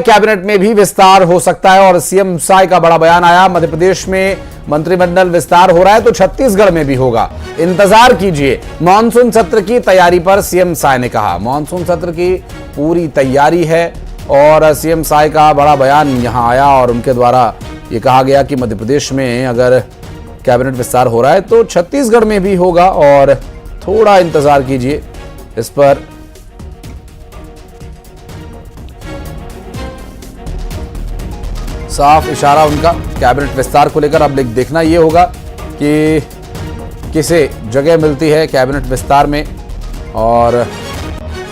Cabinet में भी विस्तार हो सकता है और सीएम साय का बड़ा बयान आया। मध्य प्रदेश में मंत्रिमंडल विस्तार हो रहा है तो छत्तीसगढ़ में भी होगा, इंतजार कीजिए। मानसून सत्र की तैयारी पर सीएम साय ने कहा, मानसून सत्र की पूरी तैयारी है और सीएम साय का बड़ा बयान यहां आया और उनके द्वारा यह कहा गया कि मध्य प्रदेश में अगर कैबिनेट विस्तार हो रहा है तो छत्तीसगढ़ में भी होगा और थोड़ा इंतजार कीजिए। इस पर साफ इशारा उनका कैबिनेट विस्तार को लेकर। अब देखना यह होगा कि किसे जगह मिलती है कैबिनेट विस्तार में और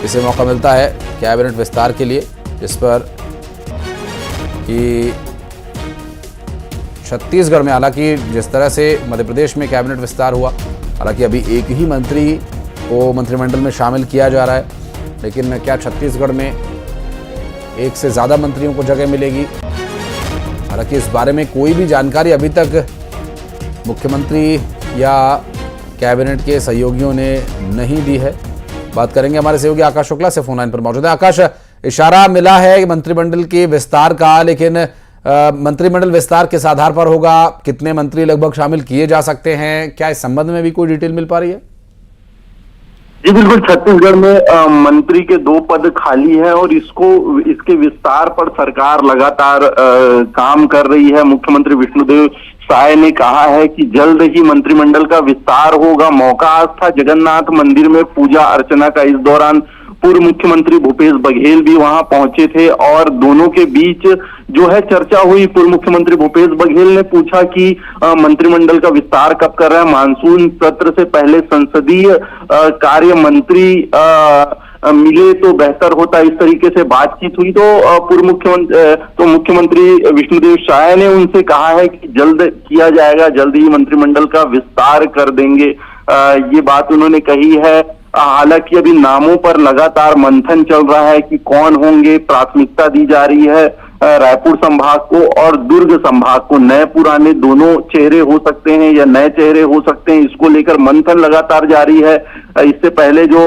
किसे मौका मिलता है कैबिनेट विस्तार के लिए, जिस पर कि छत्तीसगढ़ में, हालांकि जिस तरह से मध्य प्रदेश में कैबिनेट विस्तार हुआ, हालांकि अभी एक ही मंत्री को मंत्रिमंडल में शामिल किया जा रहा है, लेकिन क्या छत्तीसगढ़ में एक से ज़्यादा मंत्रियों को जगह मिलेगी? हालांकि इस बारे में कोई भी जानकारी अभी तक मुख्यमंत्री या कैबिनेट के सहयोगियों ने नहीं दी है। बात करेंगे हमारे सहयोगी आकाश शुक्ला से, फोन लाइन पर मौजूद है। आकाश, इशारा मिला है मंत्रिमंडल के विस्तार का, लेकिन मंत्रिमंडल विस्तार किस आधार पर होगा, कितने मंत्री लगभग शामिल किए जा सकते हैं, क्या इस संबंध में भी कोई डिटेल मिल पा रही है? जी बिल्कुल, छत्तीसगढ़ में मंत्री के 2 पद खाली है और इसके विस्तार पर सरकार लगातार काम कर रही है। मुख्यमंत्री विष्णुदेव साय ने कहा है कि जल्द ही मंत्रिमंडल का विस्तार होगा। मौका आज था जगन्नाथ मंदिर में पूजा अर्चना का। इस दौरान पूर्व मुख्यमंत्री भूपेश बघेल भी वहां पहुंचे थे और दोनों के बीच जो है चर्चा हुई। पूर्व मुख्यमंत्री भूपेश बघेल ने पूछा कि मंत्रिमंडल का विस्तार कब कर रहे हैं, मानसून सत्र से पहले संसदीय कार्य मंत्री मिले तो बेहतर होता, इस तरीके से बातचीत हुई। तो मुख्यमंत्री विष्णुदेव साय ने उनसे कहा है कि जल्द किया जाएगा, जल्द ही मंत्रिमंडल का विस्तार कर देंगे, ये बात उन्होंने कही है। हालांकि अभी नामों पर लगातार मंथन चल रहा है कि कौन होंगे, प्राथमिकता दी जा रही है रायपुर संभाग को और दुर्ग संभाग को। नए पुराने दोनों चेहरे हो सकते हैं या नए चेहरे हो सकते हैं, इसको लेकर मंथन लगातार जारी है। इससे पहले जो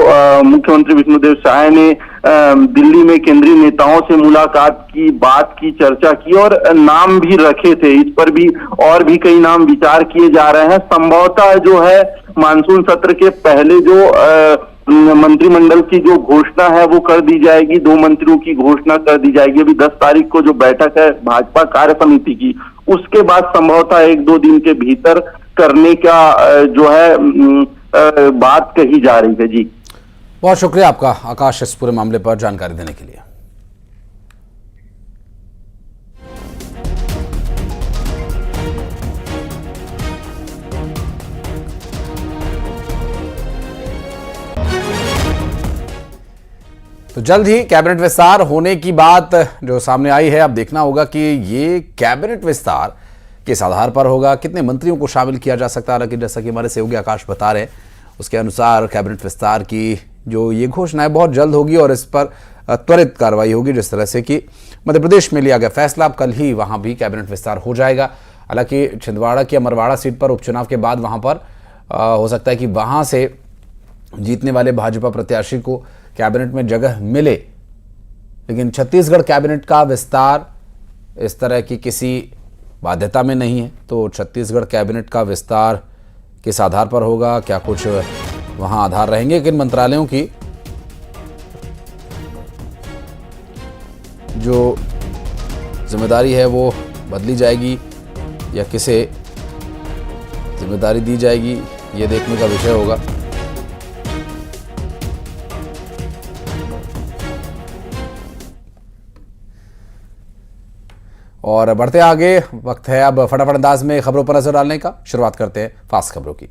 मुख्यमंत्री विष्णुदेव साय ने दिल्ली में केंद्रीय नेताओं से मुलाकात की, बात की, चर्चा की और नाम भी रखे थे। इस पर भी और भी कई नाम विचार किए जा रहे हैं। संभवतः जो है मानसून सत्र के पहले जो मंत्रिमंडल की जो घोषणा है वो कर दी जाएगी, 2 मंत्रियों की घोषणा कर दी जाएगी। अभी 10 तारीख को जो बैठक है भाजपा कार्य समिति की, उसके बाद संभवतः 1-2 दिन के भीतर करने का जो है बात कही जा रही है। जी बहुत शुक्रिया आपका आकाश, इस पूरे मामले पर जानकारी देने के लिए। तो जल्द ही कैबिनेट विस्तार होने की बात जो सामने आई है। अब देखना होगा कि ये कैबिनेट विस्तार किस आधार पर होगा, कितने मंत्रियों को शामिल किया जा सकता है। हालांकि जैसा कि हमारे सहयोगी आकाश बता रहे हैं, उसके अनुसार कैबिनेट विस्तार की जो ये घोषणा है बहुत जल्द होगी और इस पर त्वरित कार्रवाई होगी। जिस तरह से कि मध्य प्रदेश में लिया गया फैसला, अब कल ही वहां भी कैबिनेट विस्तार हो जाएगा। हालांकि छिंदवाड़ा की अमरवाड़ा सीट पर उपचुनाव के बाद वहां पर हो सकता है कि वहां से जीतने वाले भाजपा प्रत्याशी को कैबिनेट में जगह मिले, लेकिन छत्तीसगढ़ कैबिनेट का विस्तार इस तरह की किसी बाध्यता में नहीं है। तो छत्तीसगढ़ कैबिनेट का विस्तार किस आधार पर होगा, क्या कुछ वहां आधार रहेंगे, किन मंत्रालयों की जो जिम्मेदारी है वो बदली जाएगी या किसे जिम्मेदारी दी जाएगी, ये देखने का विषय होगा। और बढ़ते आगे, वक्त है अब फटाफट अंदाज में खबरों पर नजर डालने का। शुरुआत करते हैं फास्ट खबरों की।